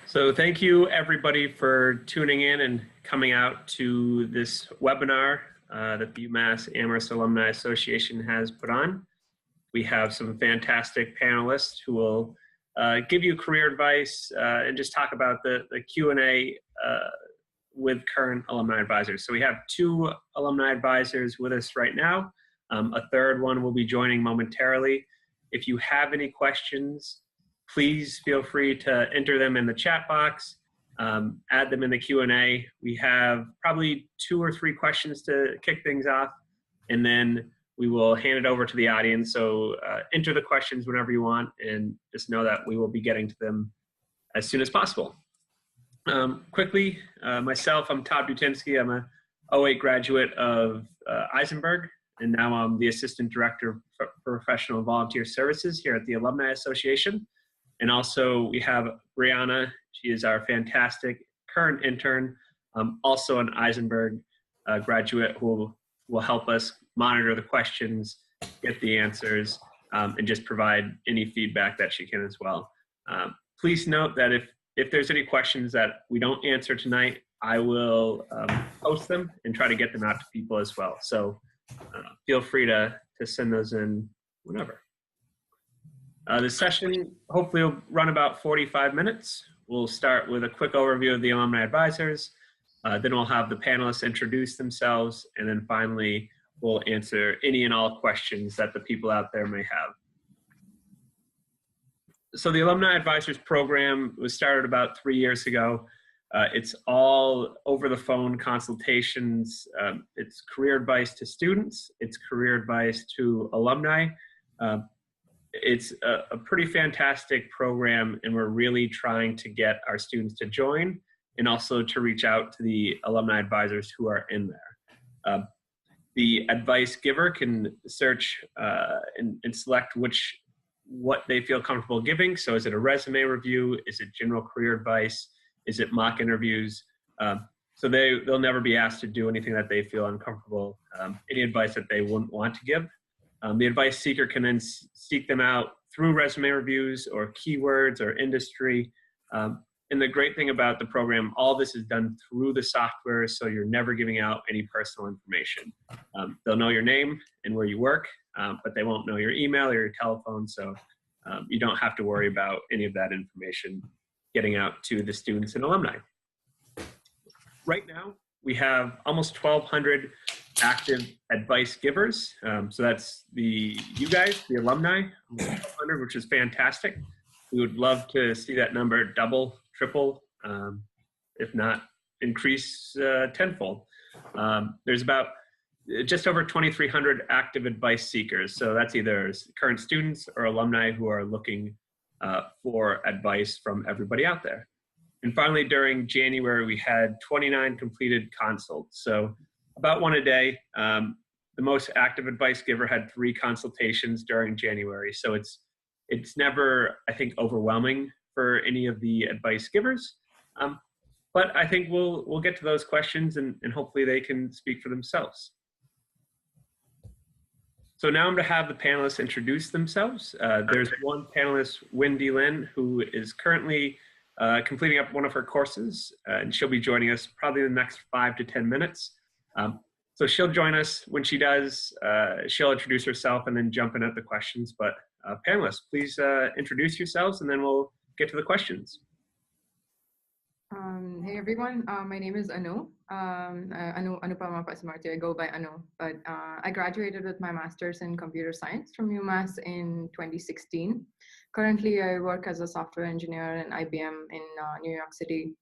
So thank you everybody for tuning in and coming out to this webinar that the UMass Amherst Alumni Association has put on. We have some fantastic panelists who will give you career advice and just talk about the Q&A with current alumni advisors. So we have 2 alumni advisors with us right now. A third one will be joining momentarily. If you have any questions, please feel free to enter them in the chat box, add them in the Q&A. We have probably 2 or 3 questions to kick things off, and then we will hand it over to the audience. So enter the questions whenever you want, and just know that we will be getting to them as soon as possible. Quickly, myself, I'm Todd Butinsky. I'm a 2008 graduate of Eisenberg, and now I'm the Assistant Director for Professional Volunteer Services here at the Alumni Association. And also we have Brianna. She is our fantastic current intern, also an Eisenberg graduate who will help us monitor the questions, get the answers, and just provide any feedback that she can as well. Please note that if there's any questions that we don't answer tonight, I will post them and try to get them out to people as well. So feel free to send those in whenever. The session hopefully will run about 45 minutes. We'll start with a quick overview of the alumni advisors. Then we'll have the panelists introduce themselves. And then finally, we'll answer any and all questions that the people out there may have. So the Alumni Advisors program was started about 3 years ago. It's all over the phone consultations. It's career advice to students. It's career advice to alumni. It's a pretty fantastic program, and we're really trying to get our students to join and also to reach out to the alumni advisors who are in there. The advice giver can search and select what they feel comfortable giving. So is it a resume review? Is it general career advice? Is it mock interviews? So they'll never be asked to do anything that they feel uncomfortable, any advice that they wouldn't want to give. The advice seeker can then seek them out through resume reviews or keywords or industry. And the great thing about the program, all this is done through the software, so you're never giving out any personal information. They'll know your name and where you work, but they won't know your email or your telephone, so you don't have to worry about any of that information getting out to the students and alumni. Right now, we have almost 1,200 active advice givers. So that's you guys, the alumni, 1,200, which is fantastic. We would love to see that number double, triple, if not increase tenfold. There's about just over 2,300 active advice seekers. So that's either current students or alumni who are looking for advice from everybody out there. And finally, during January, we had 29 completed consults. So about 1 a day. The most active advice giver had 3 consultations during January. So it's never, I think, overwhelming for any of the advice givers. But I think we'll get to those questions and hopefully they can speak for themselves. So now I'm going to have the panelists introduce themselves. There's one panelist, Wendy Lynn, who is currently completing up one of her courses, and she'll be joining us probably in the next 5 to 10 minutes. So she'll join us. When she does, she'll introduce herself and then jump in at the questions. But panelists, please introduce yourselves and then we'll get to the questions. Hey everyone, my name is Anu. Anupama Pasamarty. I go by Anu, but I graduated with my master's in computer science from UMass in 2016. Currently, I work as a software engineer in IBM in New York City.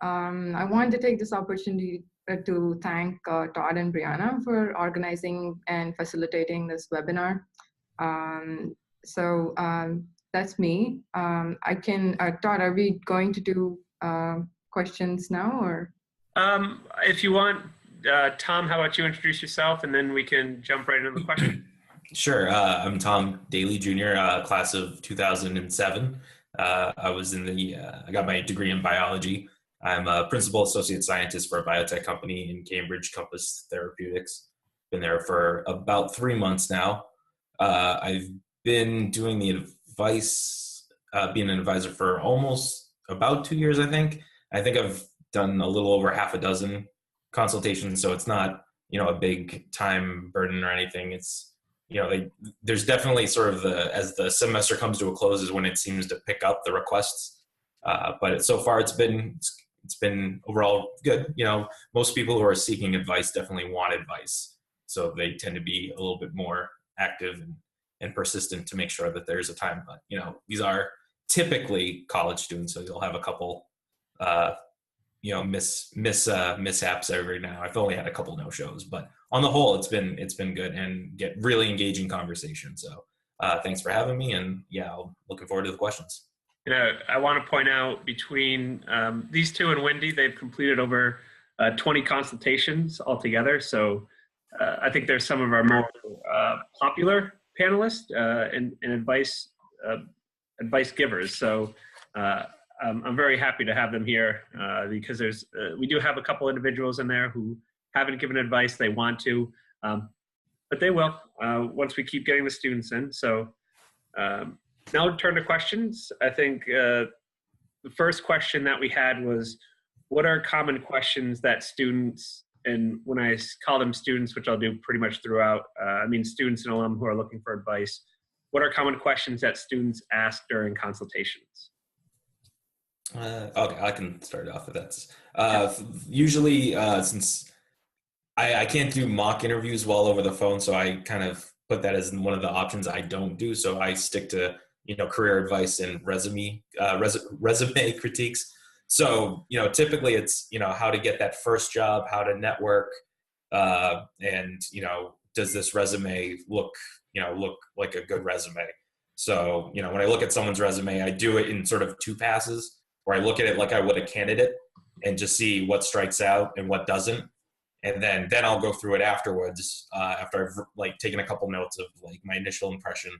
I wanted to take this opportunity to thank Todd and Brianna for organizing and facilitating this webinar. That's me. Todd, are we going to do questions now, or? If you want, Tom, how about you introduce yourself and then we can jump right into the question. Sure. I'm Tom Daly Jr., class of 2007. I was I got my degree in biology. I'm a principal associate scientist for a biotech company in Cambridge, Compass Therapeutics. Been there for about 3 months now. I've been doing the advice, being an advisor for almost about 2 years, I think. I think I've done a little over half a dozen consultations, so it's not, a big time burden or anything. It's, there's definitely sort of as the semester comes to a close is when it seems to pick up the requests. But so far it's been overall good. Most people who are seeking advice definitely want advice. So they tend to be a little bit more active and persistent to make sure that there's a time. But, these are typically college students, so you'll have a couple, mishaps every now. I've only had a couple no-shows, but on the whole, it's been good and get really engaging conversation. So thanks for having me, and I'm looking forward to the questions. I want to point out between these two and Wendy, they've completed over 20 consultations altogether. So I think they're some of our more popular panelists and advice givers. So I'm very happy to have them here because we do have a couple individuals in there who haven't given advice. They want to, but they will once we keep getting the students in. So now we'll turn to questions. I think the first question that we had was, what are common questions that students, and when I call them students, which I'll do pretty much throughout, I mean students and alum who are looking for advice, what are common questions that students ask during consultations? Okay, I can start off with that. Usually, since I can't do mock interviews while over the phone, so I kind of put that as one of the options I don't do. So I stick to career advice and resume critiques. So typically it's how to get that first job, how to network, and does this resume look like a good resume? So when I look at someone's resume, I do it in sort of two passes. Where I look at it like I would a candidate and just see what strikes out and what doesn't. And then I'll go through it afterwards, after I've taken a couple notes of my initial impression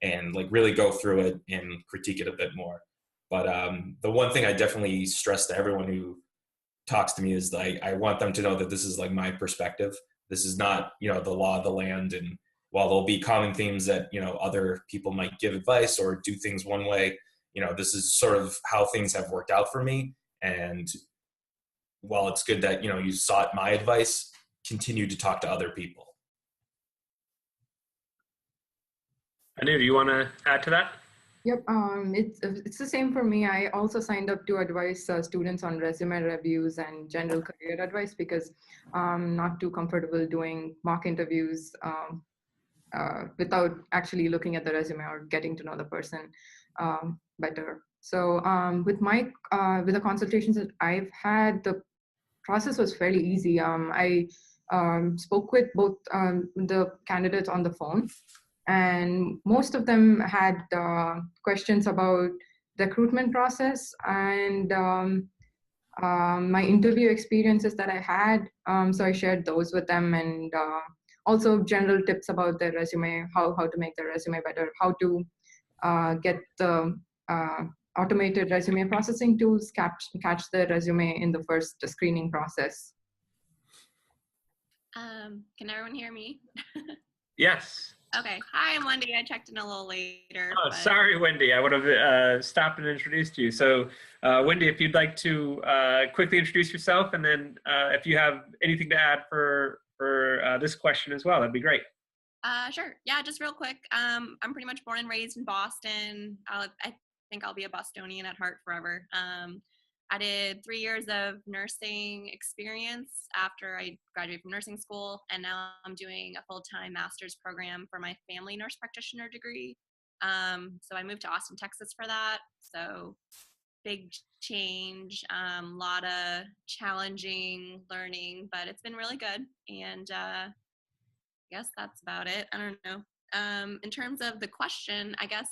and really go through it and critique it a bit more. But the one thing I definitely stress to everyone who talks to me is I want them to know that this is my perspective. This is not, the law of the land. And while there'll be common themes that, other people might give advice or do things one way, this is sort of how things have worked out for me. And while it's good that, you sought my advice, continue to talk to other people. Anu, do you want to add to that? Yep, it's the same for me. I also signed up to advise students on resume reviews and general career advice because I'm not too comfortable doing mock interviews without actually looking at the resume or getting to know the person better. So with the consultations that I've had, the process was fairly easy. I spoke with both the candidates on the phone, and most of them had questions about the recruitment process and my interview experiences that I had. So I shared those with them, and also general tips about their resume, how to make their resume better, how to get the automated resume processing tools catch the resume in the first screening process. Can everyone hear me? Yes. Okay. Hi, I'm Wendy. I checked in a little later. Oh, sorry, Wendy. I would have stopped and introduced you. So, Wendy, if you'd like to quickly introduce yourself, and then if you have anything to add for this question as well, that'd be great. Sure. Yeah, just real quick. I'm pretty much born and raised in Boston. I think I'll be a Bostonian at heart forever. I did 3 years of nursing experience after I graduated from nursing school, and now I'm doing a full-time master's program for my family nurse practitioner degree. So I moved to Austin, Texas for that. So big change, a lot of challenging learning, but it's been really good. And I guess that's about it. I don't know. In terms of the question, I guess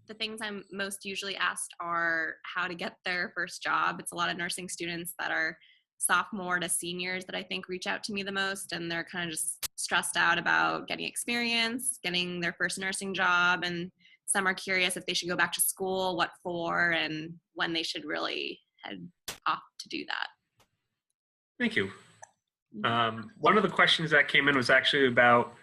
the things I'm most usually asked are how to get their first job. It's a lot of nursing students that are sophomore to seniors that I think reach out to me the most, and they're kind of just stressed out about getting experience, getting their first nursing job, and some are curious if they should go back to school, what for, and when they should really head off to do that. Thank you. One of the questions that came in was actually about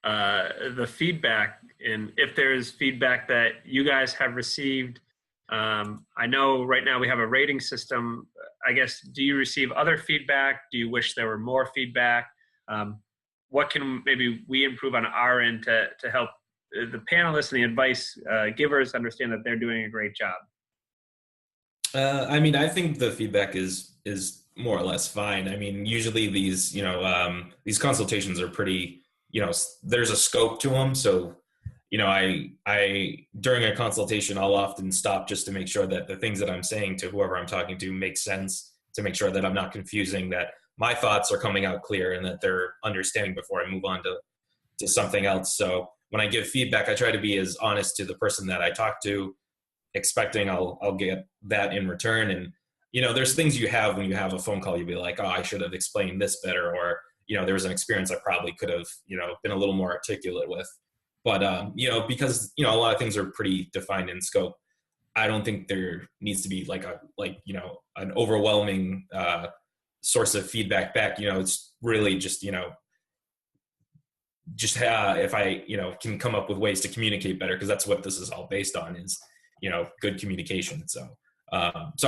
the feedback, and if there's feedback that you guys have received I know right now we have a rating system. I guess, do you receive other feedback? Do you wish there were more feedback? What can maybe we improve on our end to help the panelists and the advice givers understand that they're doing a great job? I mean, I think the feedback is more or less fine. I mean, usually these consultations are pretty, there's a scope to them. So, I during a consultation, I'll often stop just to make sure that the things that I'm saying to whoever I'm talking to make sense, to make sure that I'm not confusing, that my thoughts are coming out clear and that they're understanding before I move on to something else. So when I give feedback, I try to be as honest to the person that I talk to, expecting I'll get that in return. And there's things you have when you have a phone call, you'll be like, oh, I should have explained this better, or there was an experience I probably could have been a little more articulate with. But because a lot of things are pretty defined in scope, I don't think there needs to be an overwhelming source of feedback back. It's really just if I can come up with ways to communicate better, because that's what this is all based on, is good communication. So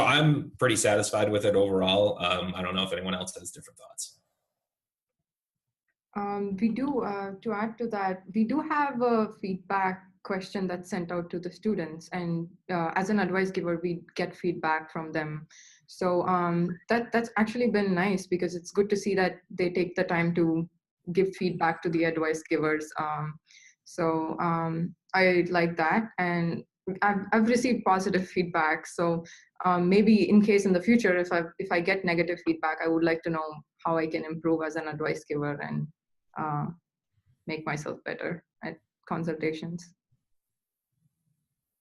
I'm pretty satisfied with it overall. I don't know if anyone else has different thoughts. We do, to add to that, we do have a feedback question that's sent out to the students, and as an advice giver, we get feedback from them. So that's actually been nice, because it's good to see that they take the time to give feedback to the advice givers. I like that, and I've received positive feedback. So maybe in case in the future, if I get negative feedback, I would like to know how I can improve as an advice giver and make myself better at consultations.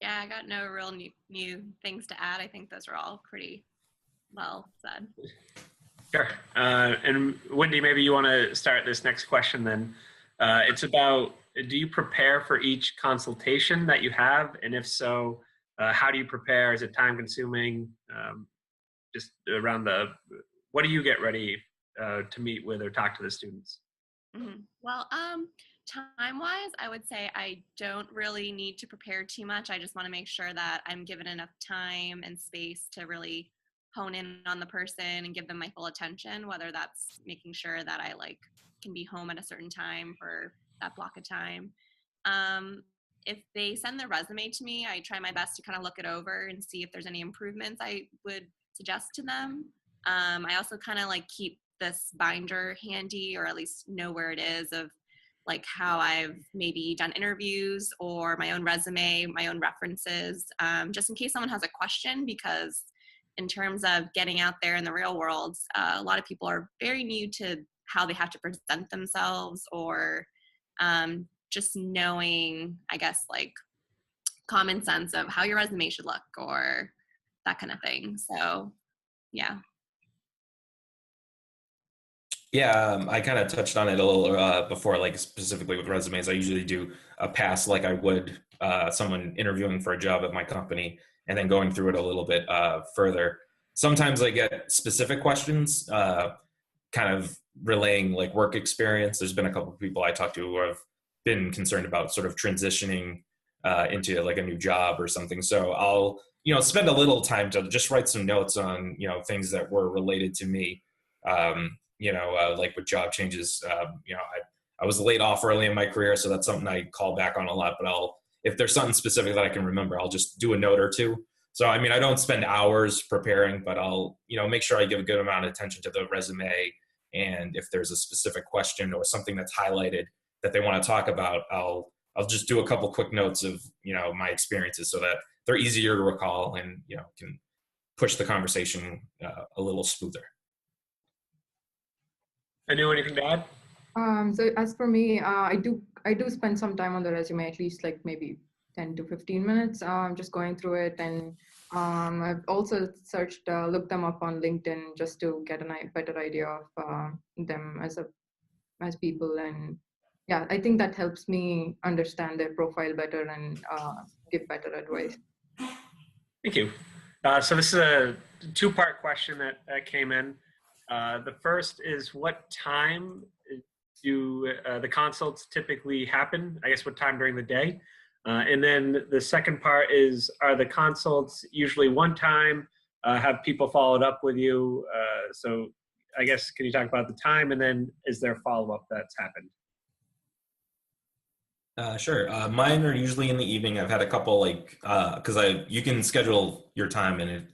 Yeah, I got no real new things to add. I think those are all pretty well said. Sure. And Wendy, maybe you want to start this next question then. It's about, do you prepare for each consultation that you have? And if so, how do you prepare? Is it time consuming? Just around what do you get ready to meet with or talk to the students? Mm-hmm. Well, time-wise, I would say I don't really need to prepare too much. I just want to make sure that I'm given enough time and space to really hone in on the person and give them my full attention, whether that's making sure that I can be home at a certain time for that block of time. If they send their resume to me, I try my best to kind of look it over and see if there's any improvements I would suggest to them. I also kind of keep this binder handy, or at least know where it is, of how I've maybe done interviews or my own resume, my own references, just in case someone has a question, because in terms of getting out there in the real world, a lot of people are very new to how they have to present themselves, or just knowing, I guess, common sense of how your resume should look, or that kind of thing. So, yeah. Yeah, I kind of touched on it a little before, specifically with resumes. I usually do a pass like I would someone interviewing for a job at my company, and then going through it a little bit further. Sometimes I get specific questions, kind of relaying work experience. There's been a couple of people I talked to who have been concerned about sort of transitioning into a new job or something. So I'll spend a little time to just write some notes on things that were related to me. With job changes, I was laid off early in my career, so that's something I call back on a lot. But if there's something specific that I can remember, I'll just do a note or two. So, I mean, I don't spend hours preparing, but I'll, make sure I give a good amount of attention to the resume. And if there's a specific question or something that's highlighted that they want to talk about, I'll just do a couple quick notes of, my experiences, so that they're easier to recall and, can push the conversation a little smoother. Anything to add? So as for me, I do spend some time on the resume, at least maybe 10 to 15 minutes, just going through it. And I've also looked them up on LinkedIn, just to get a better idea of them as people. And yeah, I think that helps me understand their profile better and give better advice. Thank you. So this is a two-part question that came in. The first is, what time do the consults typically happen? I guess what time during the day? And then the second part is, are the consults usually one time? Have people followed up with you? So I guess, can you talk about the time, and then is there follow-up that's happened? Sure. Mine are usually in the evening. I've had a couple like because you can schedule your time and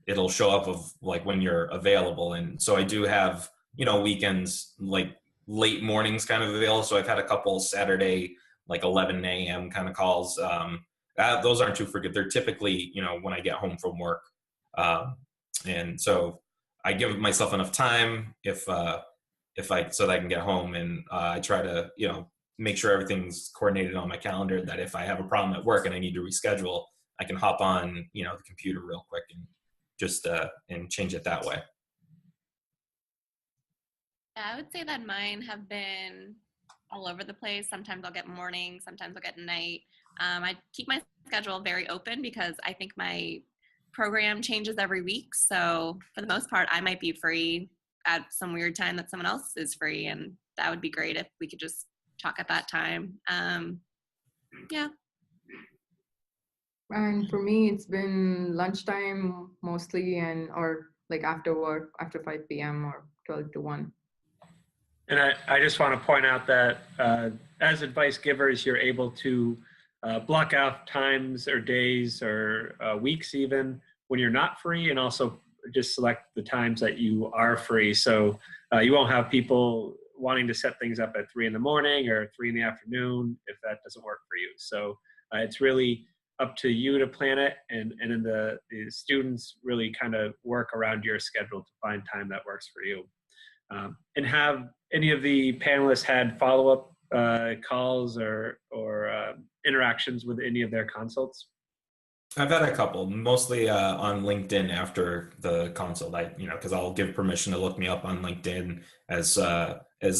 it'll show up of like when you're available, and so I do have weekends like late mornings kind of available. So I've had a couple Saturday like 11 a.m. kind of calls. Those aren't too frequent. They're typically when I get home from work, um, and so I give myself enough time if I so that I can get home, and I try to make sure everything's coordinated on my calendar, that if I have a problem at work and I need to reschedule, I can hop on, the computer real quick and just and change it that way. Yeah, I would say that mine have been all over the place. Sometimes I'll get morning, sometimes I'll get night. I keep my schedule very open because I think my program changes every week. So for the most part, I might be free at some weird time that someone else is free. And that would be great if we could just talk at that time. Yeah. And for me, it's been lunchtime mostly, or like after work, after 5 p.m. or 12 to 1. And I just want to point out that as advice givers, you're able to block out times or days or weeks even when you're not free, and also just select the times that you are free. So you won't have people wanting to set things up at 3 in the morning or 3 in the afternoon if that doesn't work for you. So it's really up to you to plan it, and then the students really kind of work around your schedule to find time that works for you. And have any of the panelists had follow-up calls or interactions with any of their consults? I've had a couple, mostly on LinkedIn after the consult. Because I'll give permission to look me up on LinkedIn as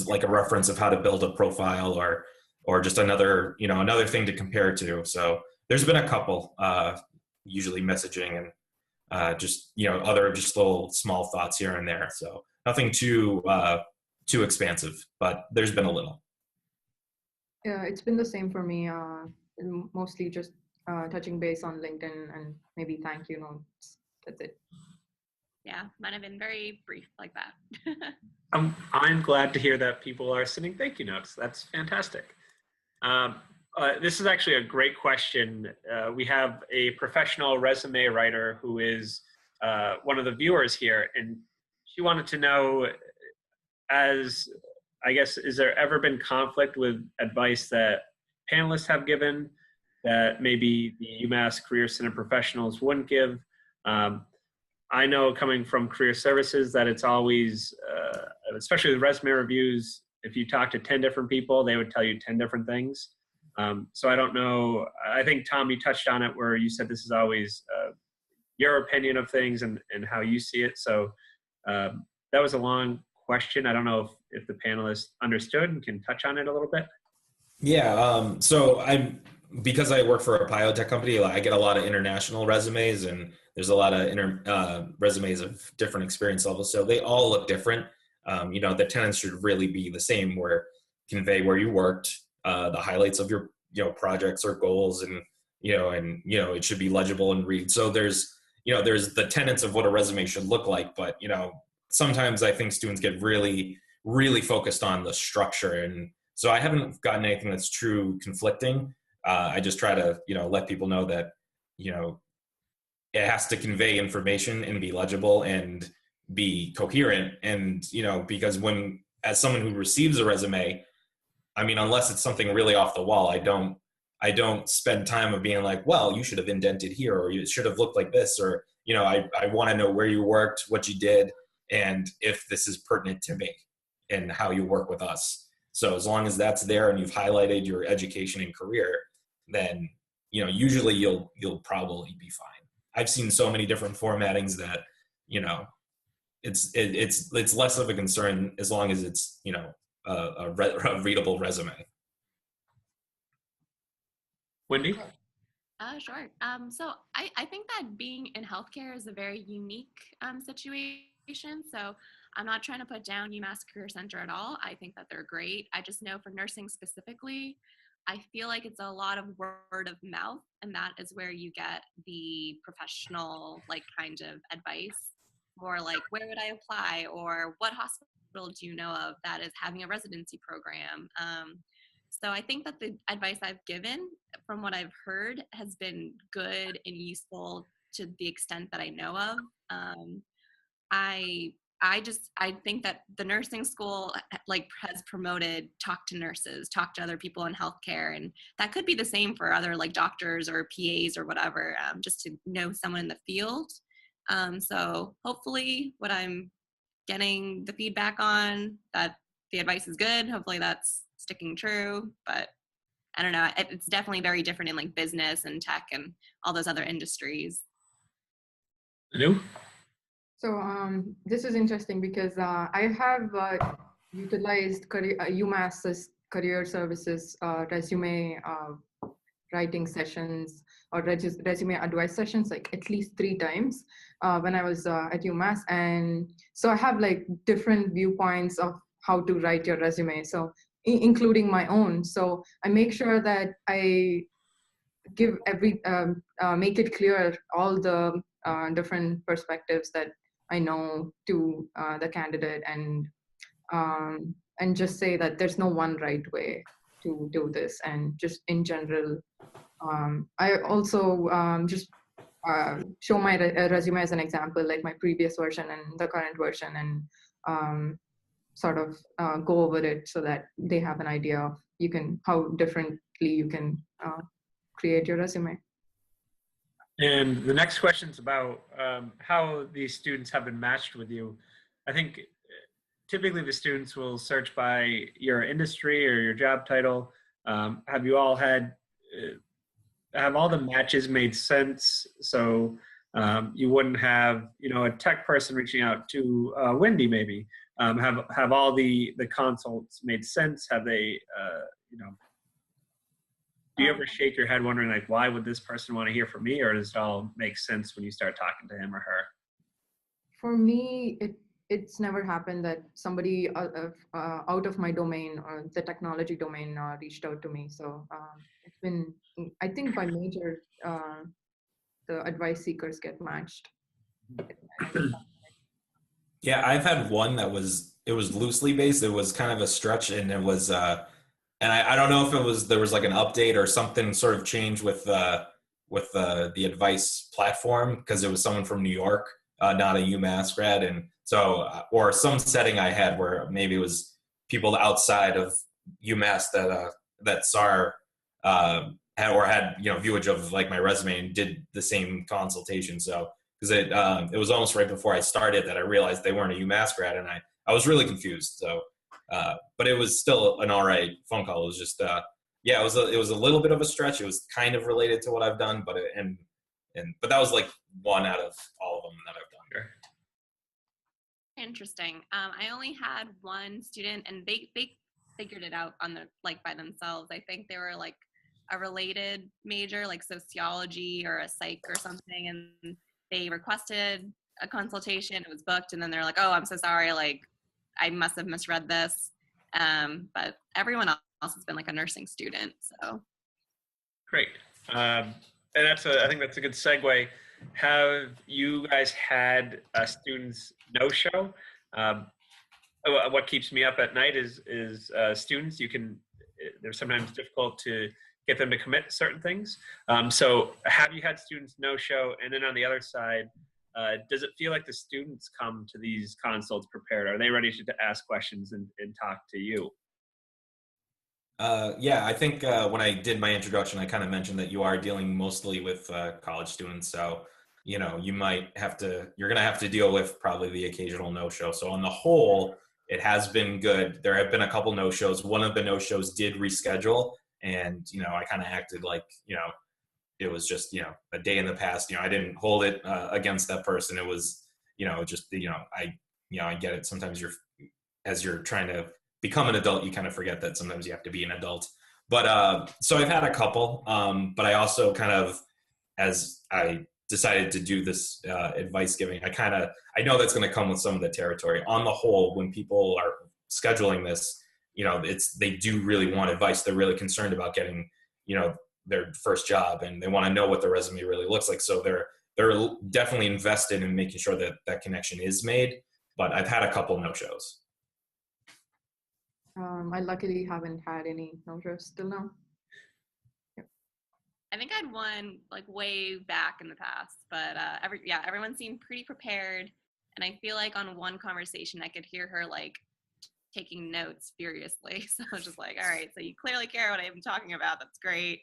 like a reference of how to build a profile or just another thing to compare to. So there's been a couple, usually messaging and just other just little small thoughts here and there. So nothing too expansive, but there's been a little. Yeah, it's been the same for me. Mostly just touching base on LinkedIn and maybe thank you notes. That's it. Yeah, mine have been very brief like that. I'm glad to hear that people are sending thank you notes. That's fantastic. This is actually a great question. We have a professional resume writer who is one of the viewers here, and she wanted to know, as I guess, is there ever been conflict with advice that panelists have given that maybe the UMass Career Center professionals wouldn't give? I know, coming from career services, that it's always, especially with resume reviews, if you talk to 10 different people, they would tell you 10 different things. So I don't know. I think, Tom, you touched on it where you said this is always your opinion of things and how you see it. So that was a long question. I don't know if the panelists understood and can touch on it a little bit. Yeah. So because I work for a biotech company, I get a lot of international resumes, and there's a lot of resumes of different experience levels. So they all look different. The tenets should really be the same, where convey where you worked, the highlights of your projects or goals, and it should be legible and read. So there's the tenets of what a resume should look like, but sometimes I think students get really, really focused on the structure, and so I haven't gotten anything that's true conflicting. I just try to let people know that it has to convey information and be legible and be coherent, and because as someone who receives a resume, I mean, unless it's something really off the wall, I don't spend time of being like, well, you should have indented here, or it should have looked like this, or I want to know where you worked, what you did, and if this is pertinent to me and how you work with us. So as long as that's there and you've highlighted your education and career, then usually you'll probably be fine. I've seen so many different formattings that it's less of a concern as long as it's a readable resume. Wendy? Sure. So I think that being in healthcare is a very unique situation. So I'm not trying to put down UMass Career Center at all. I think that they're great. I just know for nursing specifically, I feel like it's a lot of word of mouth, and that is where you get the professional, like, kind of advice, or like, where would I apply, or what hospital do you know of that is having a residency program. So I think that the advice I've given, from what I've heard, has been good and useful to the extent that I know of. I I think that the nursing school, like, has promoted talk to nurses, talk to other people in healthcare, and that could be the same for other, like, doctors or PAs or whatever, just to know someone in the field. So hopefully what I'm getting the feedback on, that the advice is good. Hopefully that's sticking true, but I don't know. It's definitely very different in, like, business and tech and all those other industries. Anu? So this is interesting because I have utilized UMass's career services resume writing sessions or resume advice sessions, like, at least 3 times when I was at UMass. And so I have, like, different viewpoints of how to write your resume, so including my own. So I make sure that I give make it clear all the different perspectives that I know to the candidate, and just say that there's no one right way to do this. And just in general, I also just show my resume as an example, like my previous version and the current version, and sort of go over it so that they have an idea of how differently you can create your resume. And the next question is about how these students have been matched with you. I think typically the students will search by your industry or your job title. Have you all had, have all the matches made sense? So you wouldn't have, a tech person reaching out to Wendy maybe. Have all the consults made sense? Have they, do you ever shake your head wondering, like, why would this person want to hear from me, or does it all make sense when you start talking to him or her? For me, it's never happened that somebody out of my domain or the technology domain reached out to me. So it's been, I think, by major, the advice seekers get matched. Yeah, I've had one that it was loosely based. It was kind of a stretch, and it was and I don't know if there was like an update or something sort of changed with the advice platform, because it was someone from New York, not a UMass grad, and so or some setting I had where maybe it was people outside of UMass that saw had viewage of, like, my resume and did the same consultation. So because it was almost right before I started that I realized they weren't a UMass grad, and I was really confused. So. But it was still an all right phone call. It was just, it was a little bit of a stretch. It was kind of related to what I've done, but that was like one out of all of them that I've done. Interesting. I only had one student, and they figured it out by themselves. I think they were like a related major, like sociology or a psych or something, and they requested a consultation. It was booked, and then they're like, "Oh, I'm so sorry. Like, I must have misread this." But everyone else has been like a nursing student, so. Great. And I think that's a good segue. Have you guys had students no-show? What keeps me up at night is students. They're sometimes difficult to get them to commit to certain things. So have you had students no-show? And then on the other side, does it feel like the students come to these consults prepared? Are they ready to ask questions and talk to you? Yeah, I think when I did my introduction, I kind of mentioned that you are dealing mostly with college students. So, you're going to have to deal with probably the occasional no-show. So on the whole, it has been good. There have been a couple no-shows. One of the no-shows did reschedule, and, I kind of acted like, it was just, a day in the past. I didn't hold it against that person. It was, just, I get it. Sometimes as you're trying to become an adult, you kind of forget that sometimes you have to be an adult. But so I've had a couple, but I also kind of, as I decided to do this advice giving, I know that's going to come with some of the territory. On the whole, when people are scheduling this, they do really want advice. They're really concerned about getting, their first job, and they want to know what their resume really looks like. So they're definitely invested in making sure that that connection is made. But I've had a couple no-shows. I luckily haven't had any no-shows till now. I think I'd one like way back in the past, but everyone seemed pretty prepared. And I feel like on one conversation, I could hear her like taking notes furiously. So I was just like, all right, so you clearly care what I'm talking about. That's great.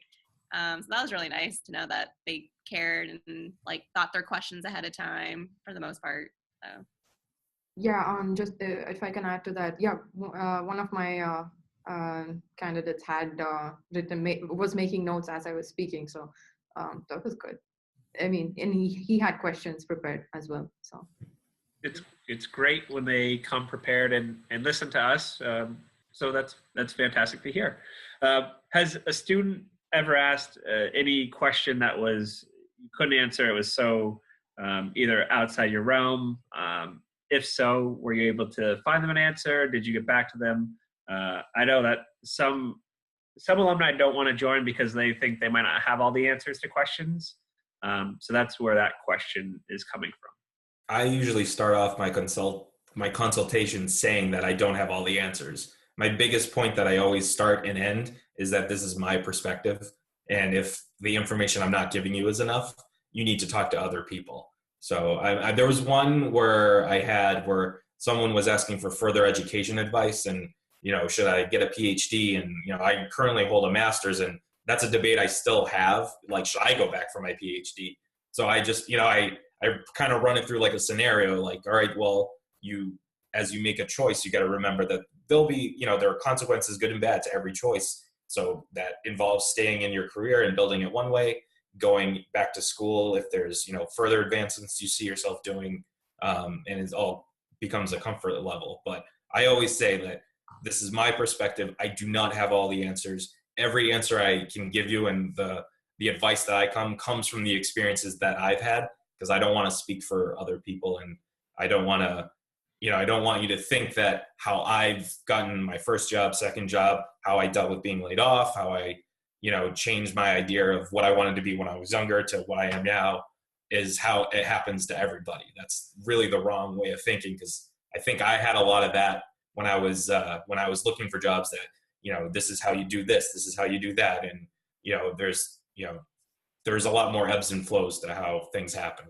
So that was really nice to know that they cared and like thought their questions ahead of time for the most part. So. Yeah, just if I can add to that, one of my candidates had was making notes as I was speaking, so that was good. I mean, and he had questions prepared as well. So it's great when they come prepared and listen to us. So that's fantastic to hear. Has a student ever asked any question that you couldn't answer? It was so either outside your realm. If so, were you able to find them an answer? Did you get back to them? I know that some alumni don't want to join because they think they might not have all the answers to questions. So that's where that question is coming from. I usually start off my consultation saying that I don't have all the answers. My biggest point that I always start and end is that this is my perspective. And if the information I'm not giving you is enough, you need to talk to other people. So there was one where someone was asking for further education advice and, should I get a PhD? And, I currently hold a master's, and that's a debate I still have. Like, should I go back for my PhD? So I just, I kind of run it through like a scenario, like, all right, well, as you make a choice, you got to remember that there'll be, there are consequences, good and bad, to every choice. So that involves staying in your career and building it one way, going back to school if there's further advancements you see yourself doing, and it all becomes a comfort level. But I always say that this is my perspective. I do not have all the answers. Every answer I can give you and the advice that I comes from the experiences that I've had, because I don't want to speak for other people, and I don't want to I don't want you to think that how I've gotten my first job, second job, how I dealt with being laid off, how I changed my idea of what I wanted to be when I was younger to what I am now is how it happens to everybody. That's really the wrong way of thinking, because I think I had a lot of that when I was looking for jobs, that, this is how you do this is how you do that. And, there's a lot more ebbs and flows to how things happen.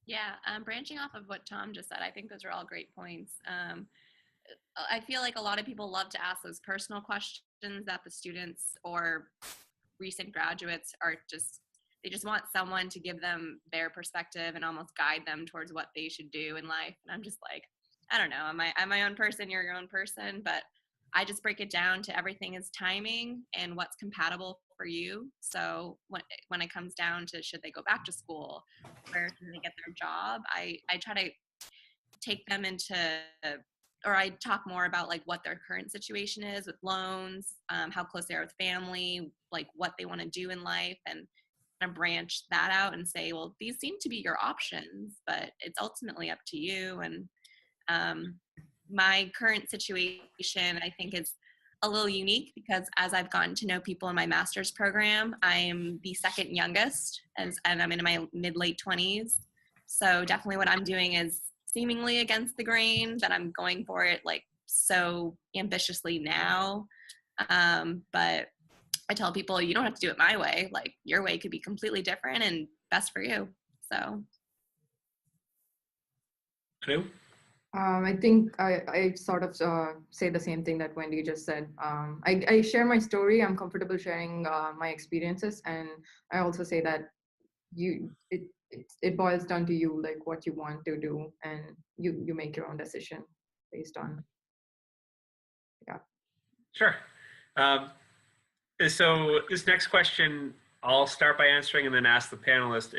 Yeah, branching off of what Tom just said, I think those are all great points. I feel like a lot of people love to ask those personal questions that the students or recent graduates they just want someone to give them their perspective and almost guide them towards what they should do in life. And I'm just like, I don't know, I'm my own person, you're your own person, but I just break it down to everything is timing and what's compatible for you. So when it comes down to should they go back to school, where should they get their job, I try to take them into, or I talk more about like what their current situation is with loans, how close they are with family, like what they want to do in life, and kind of branch that out and say, well, these seem to be your options, but it's ultimately up to you. And my current situation, I think, is a little unique because as I've gotten to know people in my master's program, I am the second youngest, and I'm in my mid-late 20s. So definitely what I'm doing is seemingly against the grain, that I'm going for it like so ambitiously now. But I tell people, you don't have to do it my way. Like your way could be completely different and best for you. So. Hello? I think I sort of say the same thing that Wendy just said. I share my story. I'm comfortable sharing my experiences, and I also say that it boils down to you, like what you want to do, and you make your own decision based on. Yeah. Sure. So this next question, I'll start by answering and then ask the panelist.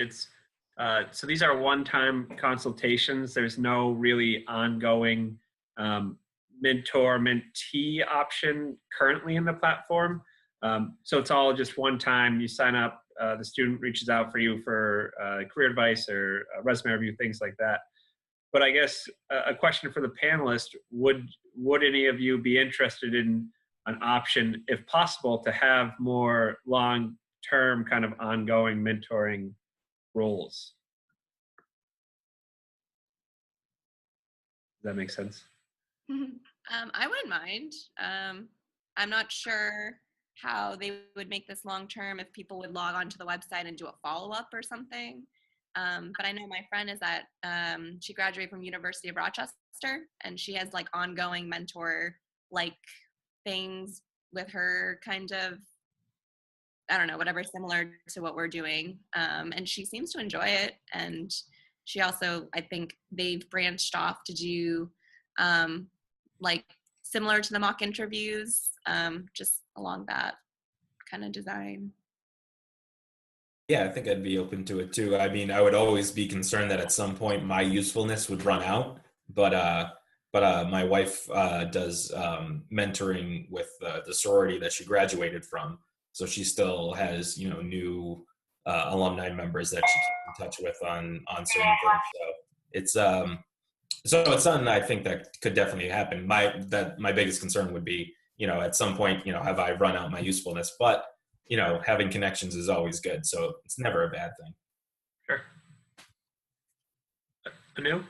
So these are one-time consultations. There's no really ongoing mentor-mentee option currently in the platform. So it's all just one time. You sign up, the student reaches out for you for career advice or resume review, things like that. but I guess a question for the panelists, would any of you be interested in an option, if possible, to have more long-term kind of ongoing mentoring roles? Does that make sense? I wouldn't mind. I'm not sure how they would make this long term, if people would log onto the website and do a follow-up or something. But I know my friend is at, she graduated from University of Rochester, and she has like ongoing mentor like things with her, kind of, I don't know, whatever, similar to what we're doing. And she seems to enjoy it. And she also, I think they've branched off to do like similar to the mock interviews, just along that kind of design. Yeah, I think I'd be open to it too. I mean, I would always be concerned that at some point my usefulness would run out, but my wife does mentoring with the sorority that she graduated from, so she still has, you know, new alumni members that she keeps in touch with on certain things. So it's something I think that could definitely happen. My biggest concern would be, you know, at some point, you know, have I run out my usefulness? But you know, having connections is always good, so it's never a bad thing. Sure. Anu?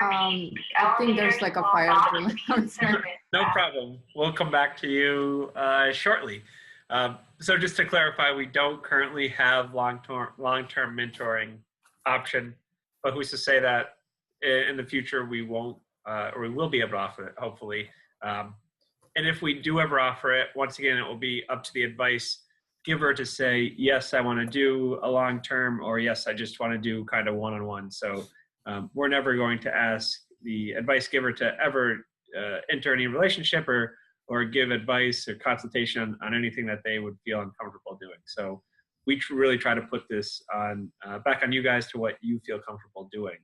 I think there's like a fire drill outside. No problem. We'll come back to you shortly. So just to clarify, we don't currently have long-term mentoring option, but who's to say that in the future we won't, or we will be able to offer it, hopefully. And if we do ever offer it, once again, it will be up to the advice giver to say, yes, I want to do a long-term, or yes, I just want to do kind of one-on-one. So we're never going to ask the advice giver to ever enter any relationship or give advice or consultation on anything that they would feel uncomfortable doing. So we really try to put this on back on you guys to what you feel comfortable doing.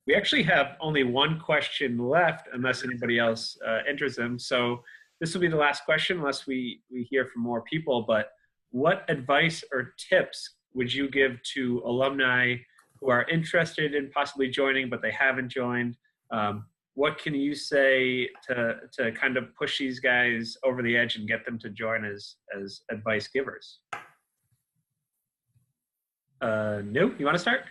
We actually have only one question left, unless anybody else enters them. So this will be the last question, unless we hear from more people. But what advice or tips would you give to alumni who are interested in possibly joining, but they haven't joined? What can you say to kind of push these guys over the edge and get them to join as advice givers? No, you want to start?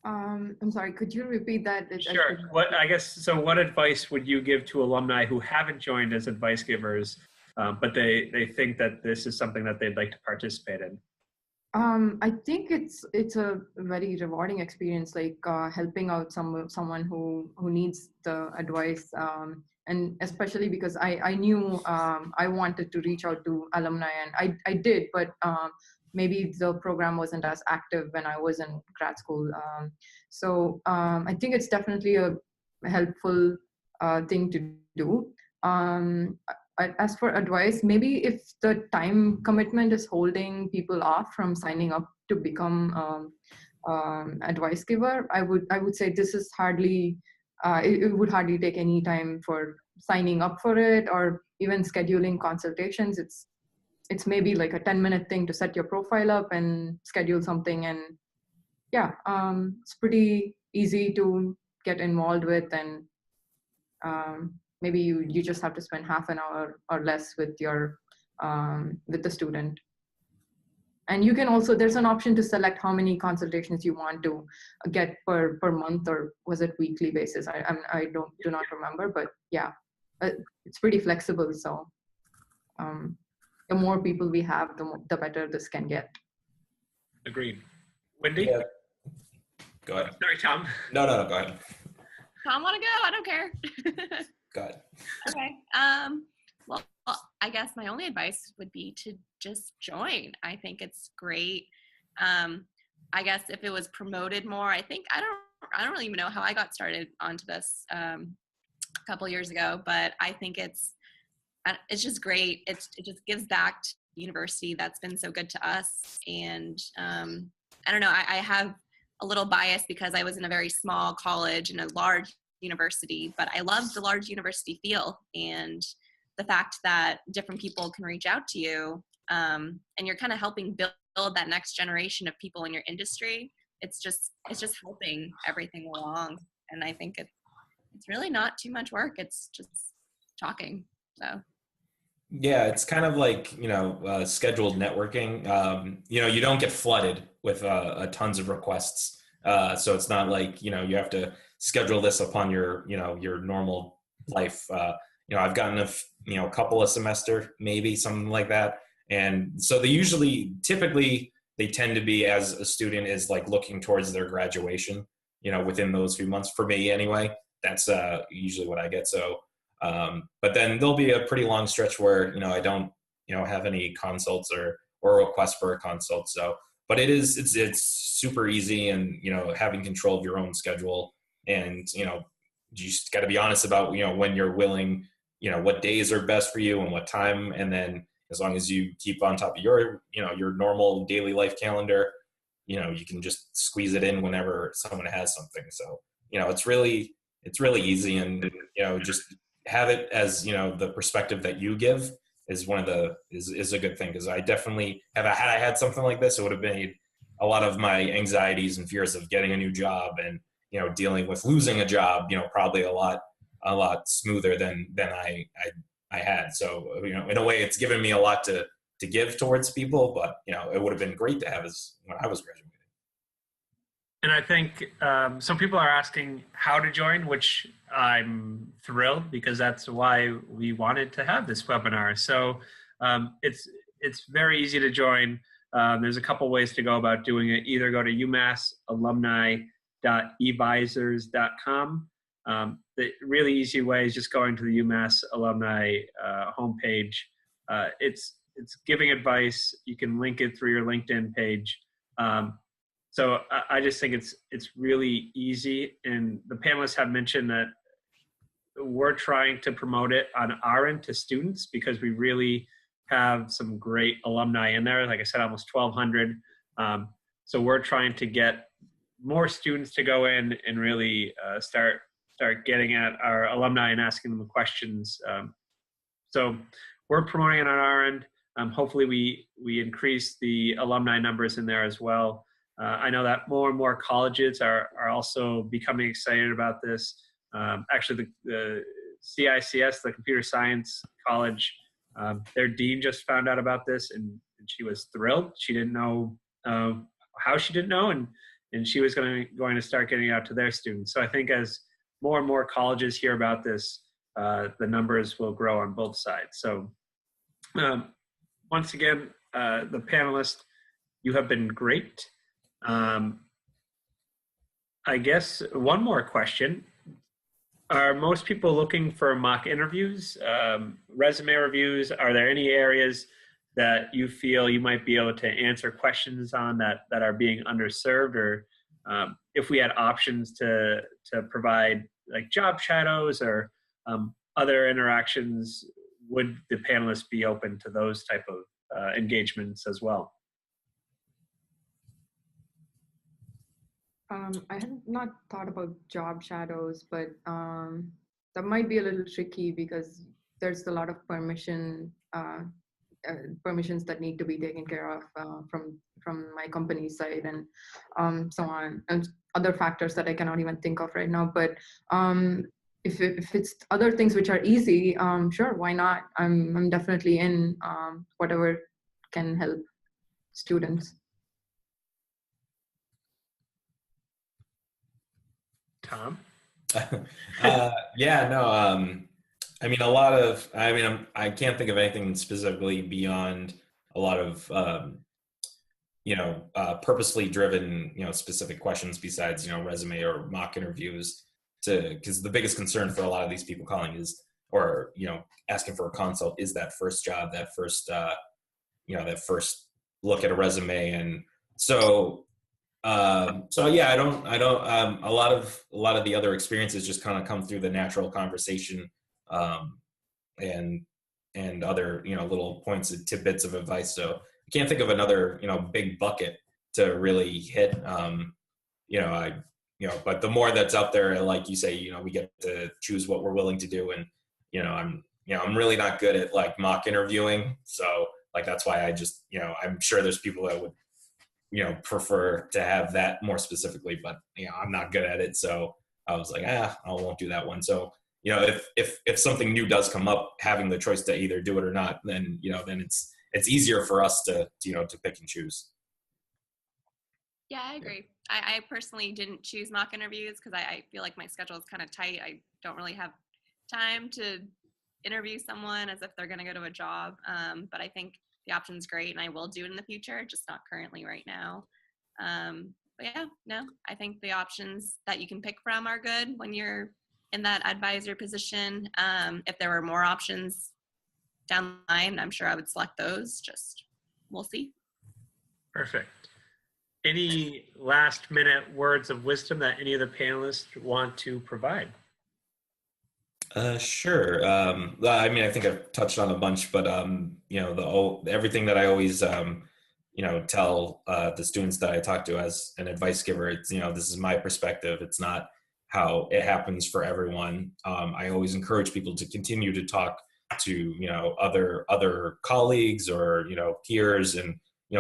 I'm sorry, could you repeat that? Sure. What advice would you give to alumni who haven't joined as advice givers, but they think that this is something that they'd like to participate in? I think it's a very rewarding experience, like helping out someone who needs the advice, and especially because I knew I wanted to reach out to alumni, and I did, but maybe the program wasn't as active when I was in grad school. So I think it's definitely a helpful thing to do. As for advice, maybe if the time commitment is holding people off from signing up to become advice giver, I would say this is hardly, it would hardly take any time for signing up for it or even scheduling consultations. It's maybe like a 10-minute thing to set your profile up and schedule something, and yeah, it's pretty easy to get involved with, and maybe you just have to spend half an hour or less with your with the student. And you can also, there's an option to select how many consultations you want to get per month, or was it weekly basis? I do not remember, but yeah, it's pretty flexible. So the more people we have, the better this can get. Agreed. Wendy? Yeah. Go ahead. Sorry, Tom. No, go ahead. Tom, want to go? I don't care. Go ahead. Okay. Well, I guess my only advice would be to just join. I think it's great. I guess if it was promoted more, I don't really even know how I got started onto this a couple years ago, but I think it's just great. It just gives back to the university that's been so good to us. And I don't know, I have a little bias because I was in a very small college and a large university, but I love the large university feel and the fact that different people can reach out to you, and you're kind of helping build that next generation of people in your industry. it's just helping everything along. And I think it's really not too much work. It's just talking. So. Yeah, it's kind of like, scheduled networking. You don't get flooded with tons of requests. So it's not like, you have to schedule this upon your normal life. I've gotten a couple a semester, maybe something like that. And so typically they tend to be, as a student is like looking towards their graduation, within those few months. For me anyway, that's usually what I get. So, but then there'll be a pretty long stretch where, I don't, have any consults or requests for a consult. So, but it's super easy, and, having control of your own schedule, and, you just got to be honest about, when you're willing, what days are best for you and what time. And then as long as you keep on top of your, your normal daily life calendar, you can just squeeze it in whenever someone has something. So, it's really easy, and, just have it as, the perspective that you give is is a good thing. Cause I definitely had I had something like this, it would have made a lot of my anxieties and fears of getting a new job and, dealing with losing a job, probably a lot smoother than I had. So, in a way it's given me a lot to give towards people, but, it would have been great to have as when I was graduating. And I think some people are asking how to join, which I'm thrilled, because that's why we wanted to have this webinar. So it's very easy to join. There's a couple ways to go about doing it. Either go to umassalumni.advisors.com. The really easy way is just going to the UMass alumni homepage. It's giving advice. You can link it through your LinkedIn page. So I just think it's really easy. And the panelists have mentioned that we're trying to promote it on our end to students, because we really have some great alumni in there. Like I said, almost 1,200. So we're trying to get more students to go in and really start getting at our alumni and asking them questions. So we're promoting it on our end. Hopefully we increase the alumni numbers in there as well. I know that more and more colleges are also becoming excited about this. Actually, the CICS, the Computer Science College, their dean just found out about this, and she was thrilled. She didn't know how she didn't know, and she was going to start getting out to their students. So I think as more and more colleges hear about this, the numbers will grow on both sides. So once again, the panelists, you have been great. I guess one more question. Are most people looking for mock interviews, resume reviews? Are there any areas that you feel you might be able to answer questions on that are being underserved? Or if we had options to provide like job shadows or other interactions, would the panelists be open to those type of engagements as well? I had not thought about job shadows, but that might be a little tricky because there's a lot of permissions that need to be taken care of from my company's side, and so on, and other factors that I cannot even think of right now. But if it's other things which are easy, sure, why not? I'm definitely in whatever can help students. Tom? Yeah, no, I can't think of anything specifically beyond a lot of, purposely driven, specific questions besides, resume or mock interviews, because the biggest concern for a lot of these people calling is, or, asking for a consult is that first job, that first look at a resume. And so yeah, a lot of the other experiences just kind of come through the natural conversation, and other, little points and tidbits of advice. So I can't think of another, big bucket to really hit. But the more that's out there, like you say, we get to choose what we're willing to do. And, I'm really not good at like mock interviewing. So like, that's why I just, I'm sure there's people that prefer to have that more specifically, but I'm not good at it. So I was like, I won't do that one. So, if something new does come up, having the choice to either do it or not, then, then it's easier for us to pick and choose. Yeah, I agree. I personally didn't choose mock interviews because I feel like my schedule is kind of tight. I don't really have time to interview someone as if they're going to go to a job. But I think the option's great, and I will do it in the future, just not currently right now. But yeah, no, I think the options that you can pick from are good when you're in that advisor position. If there were more options down the line, I'm sure I would select those. Just we'll see. Perfect. Any last minute words of wisdom that any of the panelists want to provide? Sure. I mean, I think I've touched on a bunch, but everything that I always tell the students that I talk to as an advice giver, it's this is my perspective. It's not how it happens for everyone. I always encourage people to continue to talk to other colleagues or peers and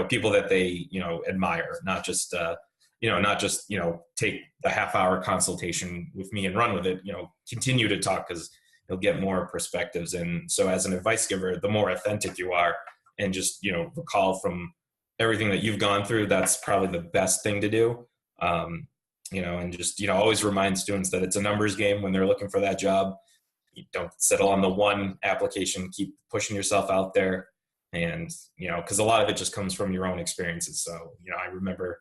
people that they admire, not just take the half-hour consultation with me and run with it. Continue to talk, because you'll get more perspectives. And so as an advice giver, the more authentic you are and just recall from everything that you've gone through, that's probably the best thing to do. And just always remind students that it's a numbers game when they're looking for that job. You don't settle on the one application, keep pushing yourself out there. And, because a lot of it just comes from your own experiences. So, I remember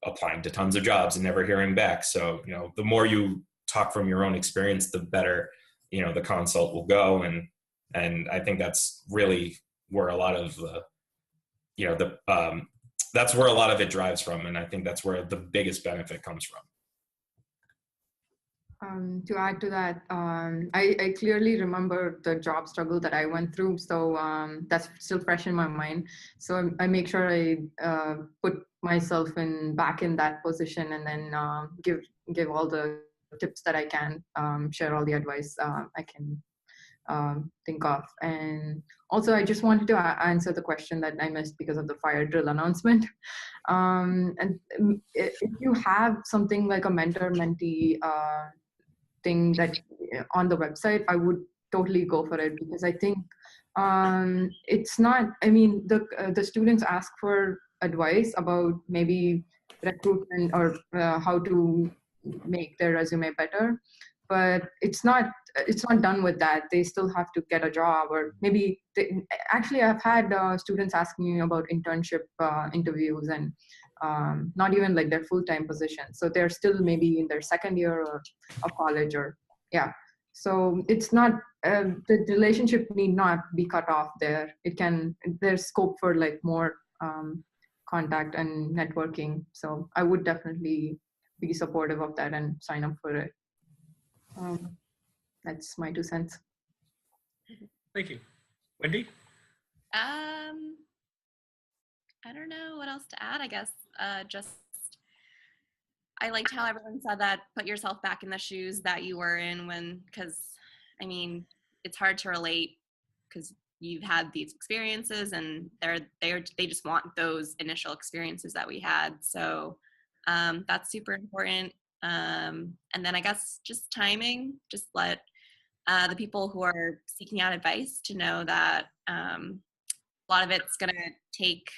applying to tons of jobs and never hearing back. So, the more you talk from your own experience, the better, the consult will go. And I think that's really where a lot of that's where a lot of it drives from. And I think that's where the biggest benefit comes from. To add to that, I clearly remember the job struggle that I went through. So that's still fresh in my mind. So I make sure I put myself back in that position, and then give all the tips that I can, share all the advice I can think of. And also, I just wanted to answer the question that I missed because of the fire drill announcement. And if you have something like a mentor-mentee thing that on the website, I would totally go for it, because I think it's not, I mean, the students ask for advice about maybe recruitment or how to make their resume better, but it's not done with that. They still have to get a job, or maybe actually I've had students asking me about internship interviews, and not even like their full-time position. So they're still maybe in their second year of college, or yeah. So it's not, the relationship need not be cut off there. There's scope for like more contact and networking. So I would definitely be supportive of that and sign up for it. That's my 2 cents. Thank you. Wendy? I don't know what else to add, I guess. Just, I liked how everyone said that, put yourself back in the shoes that you were in because, I mean, it's hard to relate because you've had these experiences, and they just want those initial experiences that we had. So that's super important. And then I guess just timing, just let the people who are seeking out advice to know that a lot of it's going to take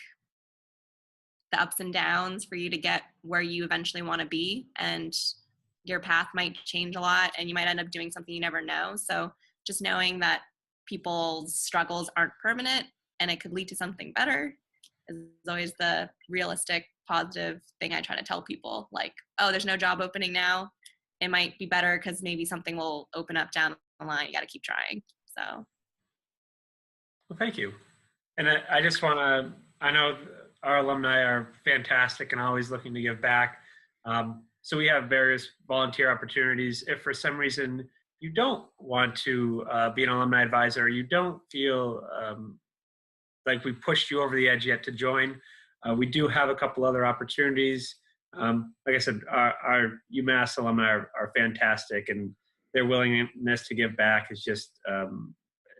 the ups and downs for you to get where you eventually want to be, and your path might change a lot, and you might end up doing something you never know. So just knowing that people's struggles aren't permanent and it could lead to something better is always the realistic, positive thing I try to tell people. Like, oh, there's no job opening now. It might be better because maybe something will open up down the line. You got to keep trying. So. Well, thank you. And I just want to, I know our alumni are fantastic and always looking to give back. So we have various volunteer opportunities. If for some reason you don't want to be an alumni advisor, you don't feel like we pushed you over the edge yet to join, we do have a couple other opportunities. Like I said, our UMass alumni are fantastic, and their willingness to give back is just,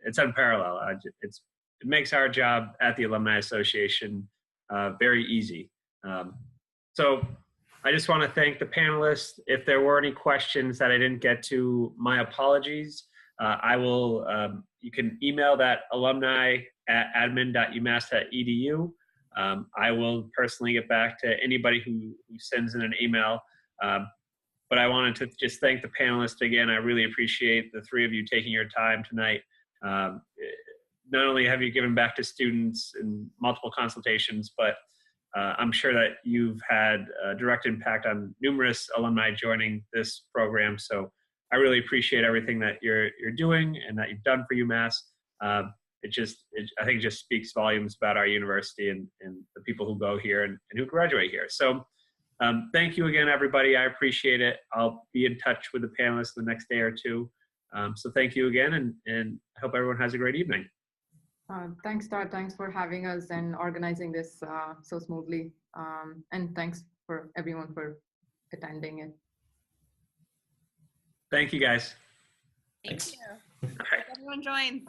it's unparalleled. It makes our job at the Alumni Association very easy. So I just want to thank the panelists. If there were any questions that I didn't get to, my apologies. You can email that alumni@admin.umass.edu. I will personally get back to anybody who sends in an email. But I wanted to just thank the panelists again. I really appreciate the three of you taking your time tonight. Not only have you given back to students in multiple consultations, but I'm sure that you've had a direct impact on numerous alumni joining this program. So I really appreciate everything that you're doing and that you've done for UMass. I think it just speaks volumes about our university and the people who go here and who graduate here. So thank you again, everybody. I appreciate it. I'll be in touch with the panelists the next day or two. So thank you again, and I hope everyone has a great evening. Thanks, Todd. Thanks for having us and organizing this so smoothly. And thanks for everyone for attending it. Thank you, guys. Thank Thanks. you. Hope everyone joins.